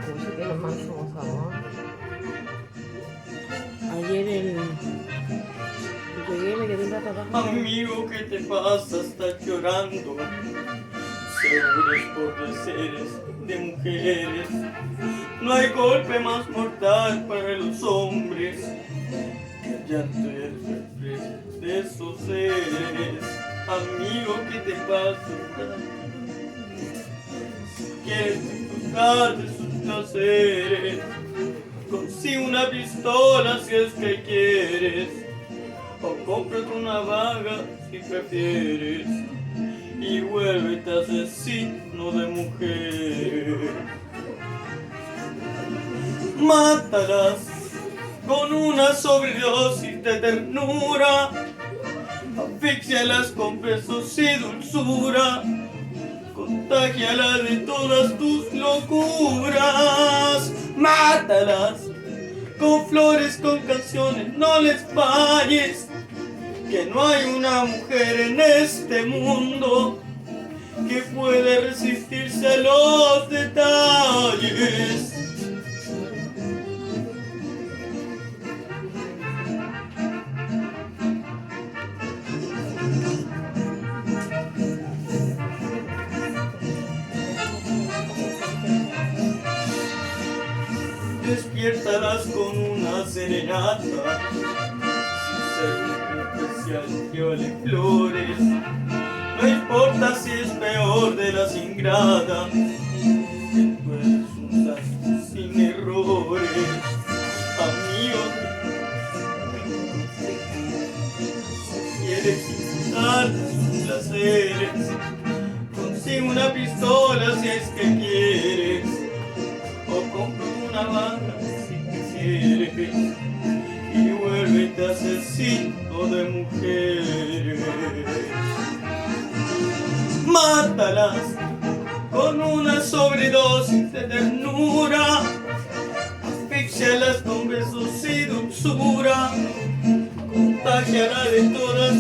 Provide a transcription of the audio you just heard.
Uy, que los mansos sabor. Ayer llegué y me quedé un rato abajo. Amigo, ¿qué te pasa? Estás llorando. Seguro es por deseres de mujeres. No hay golpe más mortal para los hombres que el llanto y el desprecio de esos seres. Amigo, ¿qué te pasa? Quieres disfrutar de sus placeres. Consigue una pistola si es que quieres, o cómprate una vaga si prefieres, y vuélvete asesino de mujeres. Mátalas con una sobredosis de ternura, asfixialas con besos y dulzura, contágiala de todas tus locuras. Mátalas con flores, con canciones, no les falles, que no hay una mujer en este mundo que pueda resistirse a los detalles. Despiértalas con una serenata, sin ser un especial que vale flores. No importa si es peor de las ingratas, que tú eres un santo sin errores. Amigo, si quieres disfrutar de sus placeres, consigue una pistola si es que quieres, o compra una banda si quisieres, y vuélvete asesino de mujeres. Mátalas con una sobredosis de ternura, asfixialas con besos y dulzura, contágiala de todas